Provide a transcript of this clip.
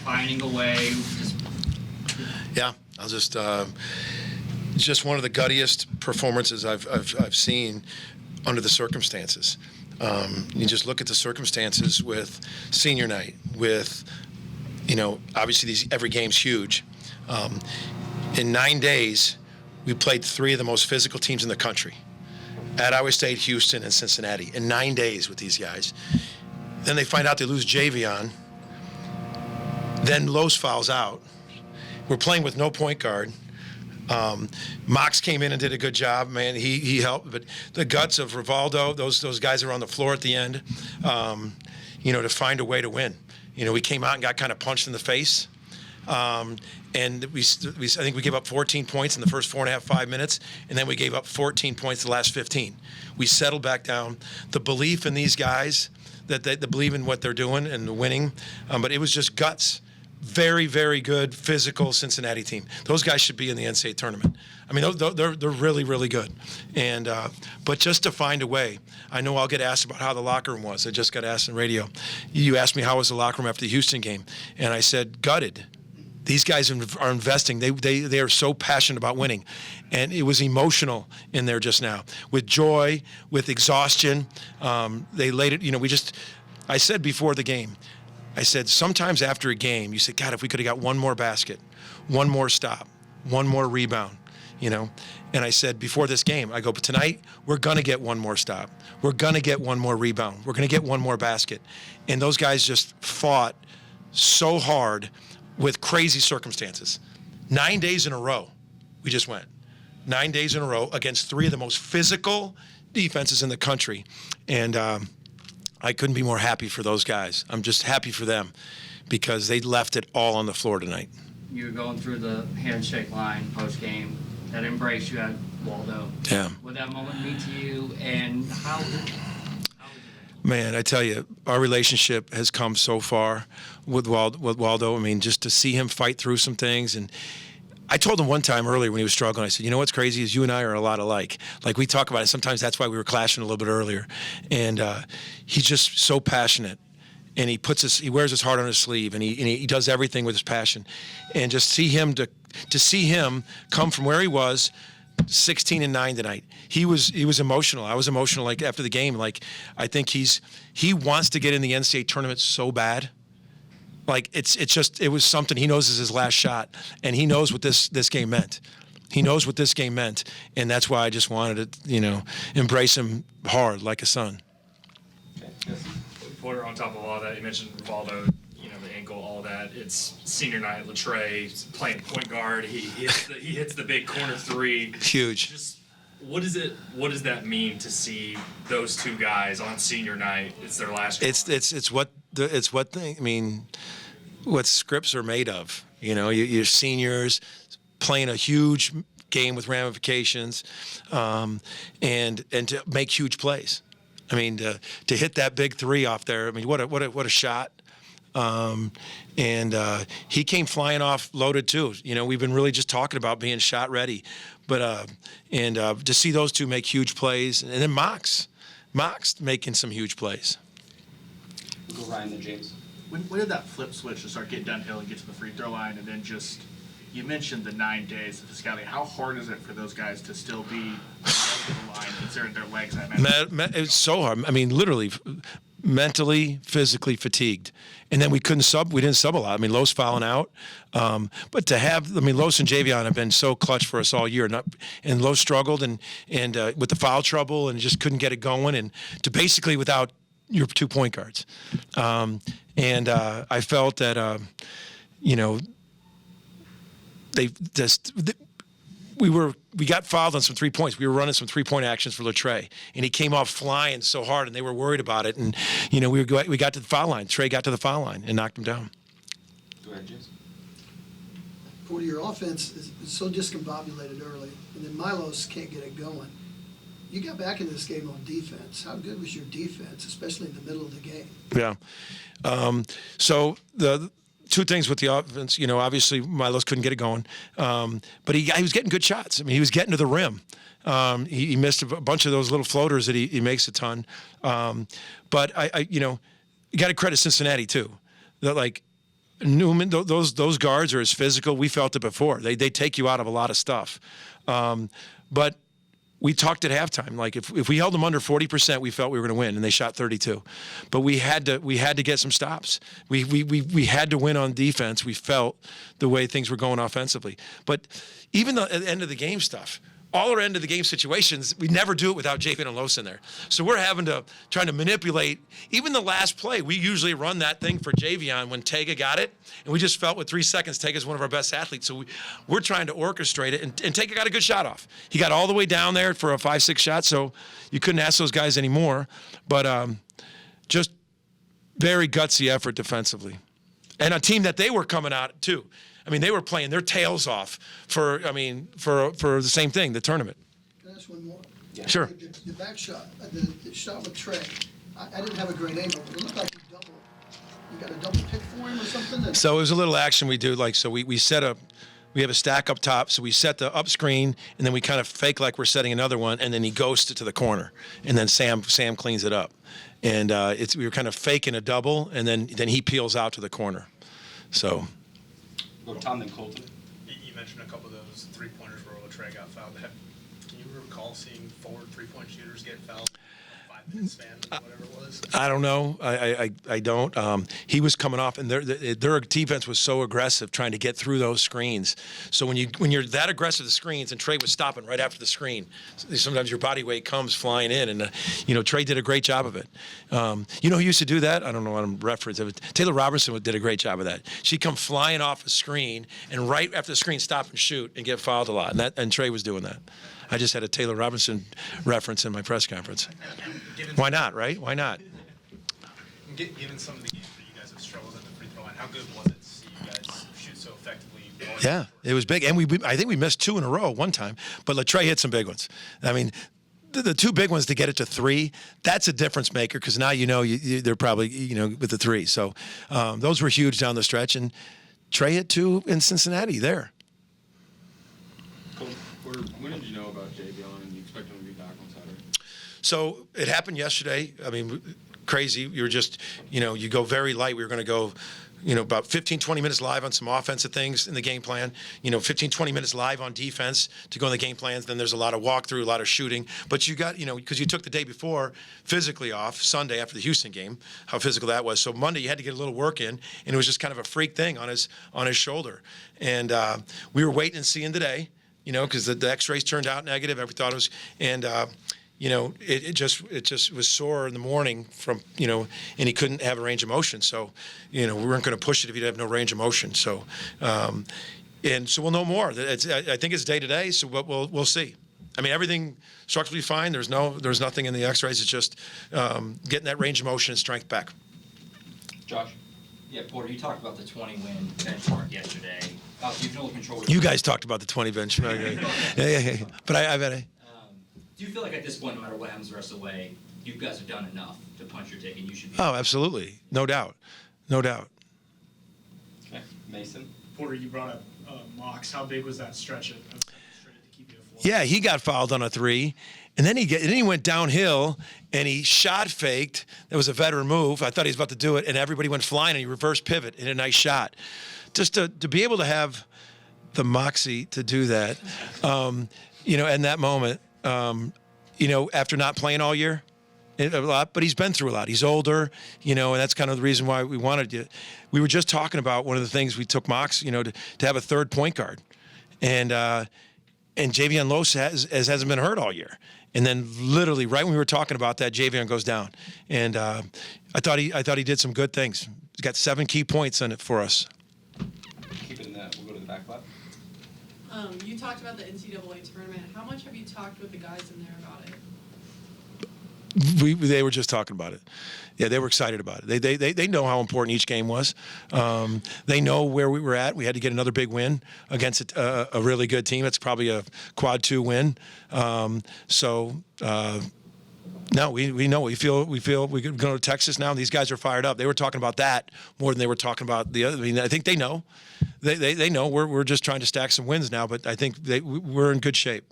finding a way. Yeah, I'll just one of the guttiest performances I've seen under the circumstances. You just look at the circumstances with senior night, with, obviously every game's huge. In 9 days, we played 3 of the most physical teams in the country, at Iowa State, Houston, and Cincinnati, in 9 days with these guys. Then they find out they lose Javion. Then Los fouls out. We're playing with no point guard. Mox came in and did a good job, man. He helped, but the guts of Rivaldo, those guys that were on the floor at the end, to find a way to win. We came out and got kind of punched in the face, and I think we gave up 14 points in the first 4.5, 5 minutes, and then we gave up 14 points the last 15. We settled back down. The belief in these guys, that they believe in what they're doing and the winning, but it was just guts. Very, very good physical Cincinnati team. Those guys should be in the NCAA tournament. I mean, they're really, really good. And but just to find a way, I know I'll get asked about how the locker room was. I just got asked on radio. You asked me how was the locker room after the Houston game, and I said gutted. These guys are investing. They are so passionate about winning, and it was emotional in there just now with joy, with exhaustion. They laid it. I said before the game. I said, sometimes after a game, you say, God, if we could have got one more basket, one more stop, one more rebound, And I said, before this game, I go, but tonight, we're going to get one more stop. We're going to get one more rebound. We're going to get one more basket. And those guys just fought so hard with crazy circumstances. 9 days in a row, we just went. 9 days in a row against 3 of the most physical defenses in the country. And I couldn't be more happy for those guys. I'm just happy for them because they left it all on the floor tonight. You were going through the handshake line post-game, that embrace you had Waldo. Yeah. What that moment mean to you, and how did you? Man, I tell you, our relationship has come so far with Waldo. I mean, just to see him fight through some things. And I told him one time earlier when he was struggling, I said, what's crazy is you and I are a lot alike. Like we talk about it, sometimes that's why we were clashing a little bit earlier. And he's just so passionate. And he wears his heart on his sleeve, and he does everything with his passion. And just see him to see him come from where he was, 16-9 tonight. He was emotional. I was emotional like after the game. Like I think he wants to get in the NCAA tournament so bad. Like it was something he knows is his last shot, and he knows what this game meant. He knows what this game meant, and that's why I just wanted to, embrace him hard like a son. Okay. Yes. Porter, on top of all that, you mentioned Rivaldo, the ankle, all that. It's senior night. Latrey playing point guard. He hits the big corner 3. Huge. Just what does that mean to see those 2 guys on senior night? It's their last. What scripts are made of. You're seniors playing a huge game with ramifications, and to make huge plays. I mean, to hit that big 3 off there. I mean, what a shot. He came flying off loaded too. We've been really just talking about being shot ready, but to see those 2 make huge plays, and then Mox making some huge plays. We'll go Ryan and James. When did that flip switch to start getting downhill and get to the free throw line, and then you mentioned the 9 days of physicality. How hard is it for those guys to still be to the line considering their legs? It's so hard. I mean, literally, mentally, physically fatigued. And then we didn't sub a lot. I mean, Los fouling out. But to have, Los and Javion have been so clutch for us all year. And Los struggled and with the foul trouble and just couldn't get it going. And to basically without your 2 point guards. I felt that, we got fouled on some 3 points. We were running some 3-point actions for Latrey, and he came off flying so hard, and they were worried about it. And we got to the foul line. Trey got to the foul line and knocked him down. Go ahead, James. Porter, your offense is so discombobulated early, and then Milos can't get it going. You got back into this game on defense. How good was your defense, especially in the middle of the game? Yeah. So the 2 things with the offense, obviously Milos couldn't get it going, but he was getting good shots. I mean, he was getting to the rim. He missed a bunch of those little floaters that he makes a ton. But you got to credit Cincinnati too. That Newman, those guards are as physical. We felt it before. They take you out of a lot of stuff. But we talked at halftime. Like if we held them under 40%, we felt we were going to win, and they shot 32. But we had to get some stops. We had to win on defense. We felt the way things were going offensively. But even the end of the game stuff, all our end of the game situations, we never do it without Javion and Los in there. So we're trying to manipulate. Even the last play, we usually run that thing for Javion when Tega got it, and we just felt with 3 seconds, Tega's one of our best athletes. So we're trying to orchestrate it, and Tega got a good shot off. He got all the way down there for a 5-6 shot, so you couldn't ask those guys anymore. But just very gutsy effort defensively. And a team that they were coming out too. I mean, they were playing their tails off for the same thing, the tournament. Can I ask one more? Yeah. Sure. The back shot, the shot with Trey, I didn't have a great angle, but it looked like you got a double pick for him or something? So it was a little action we do. Like, so we have a stack up top, so we set the up screen, and then we kind of fake like we're setting another one, and then he ghosts it to the corner, and then Sam cleans it up. And we were kind of faking a double, and then he peels out to the corner. So. Go Tom, then Colton. You mentioned a couple of those three-pointers where Latrey got fouled. Can you recall seeing 4 3-point shooters get fouled in a 5-minute span, whatever it was? I don't know. I don't. He was coming off, and their defense was so aggressive trying to get through those screens. So when you're that aggressive the screens, and Trey was stopping right after the screen, sometimes your body weight comes flying in, and Trey did a great job of it. Who used to do that? I don't know what I'm referencing. Taylor Robertson did a great job of that. She'd come flying off a screen, and right after the screen, stop and shoot and get fouled a lot. And Trey was doing that. I just had a Taylor Robinson reference in my press conference. Why not, right? Why not? Given some of the games where you guys have struggled at the free throw line, how good was it to see you guys shoot so effectively? Yeah, it was big. And I think we missed 2 in a row one time, but Latrey hit some big ones. I mean, the 2 big ones to get it to 3, that's a difference maker, because now they're probably, with the 3. So those were huge down the stretch, and Trey hit 2 in Cincinnati there. When did you know about Javion, and you expect him to be back on Saturday? So it happened yesterday. I mean, crazy. You were just, you go very light. We were going to go, about 15, 20 minutes live on some offensive things in the game plan. 15, 20 minutes live on defense to go in the game plans. Then there's a lot of walkthrough, a lot of shooting. But you got, because you took the day before physically off, Sunday after the Houston game, how physical that was. So Monday you had to get a little work in, and it was just kind of a freak thing on his shoulder. And we were waiting and seeing today, because the X-rays turned out negative. We thought it was, and it just was sore in the morning from, and he couldn't have a range of motion. So, we weren't going to push it if he'd have no range of motion. So, and so we'll know more. I think it's day to day. So we'll see. I mean, everything structurally fine. There's nothing in the X-rays. It's just getting that range of motion and strength back. Josh. Yeah, Porter, you talked about the 20-win benchmark yesterday. You can only control. You guys talked about the 20 benchmark. Yeah. But I bet. Do you feel like at this point, no matter what happens the rest of the way, you guys have done enough to punch your ticket? You should be. Oh, absolutely, no doubt. Okay, Mason. Porter, you brought up Mox. How big was that stretch to keep you afloat? Yeah, he got fouled on a 3, and then he went downhill and he shot faked. That was a veteran move. I thought he was about to do it, and everybody went flying, and he reverse pivot in a nice shot. Just to be able to have the moxie to do that, in that moment, after not playing all year, a lot, but he's been through a lot. He's older, and that's kind of the reason why we wanted it. We were just talking about one of the things we took Mox, to have a third point guard, and Javion Los hasn't been hurt all year. And then literally right when we were talking about that, Javion goes down, and I thought he did some good things. He's got 7 key points in it for us. Keep it in that. We'll go to the back left. You talked about the NCAA tournament. How much have you talked with the guys in there about it? They were just talking about it. Yeah, they were excited about it. They know how important each game was. They know where we were at. We had to get another big win against a really good team. It's probably a quad 2 win. No, we know. We feel we could go to Texas now. These guys are fired up. They were talking about that more than they were talking about the other. I mean, I think they know. They know we're just trying to stack some wins now. But I think we're in good shape.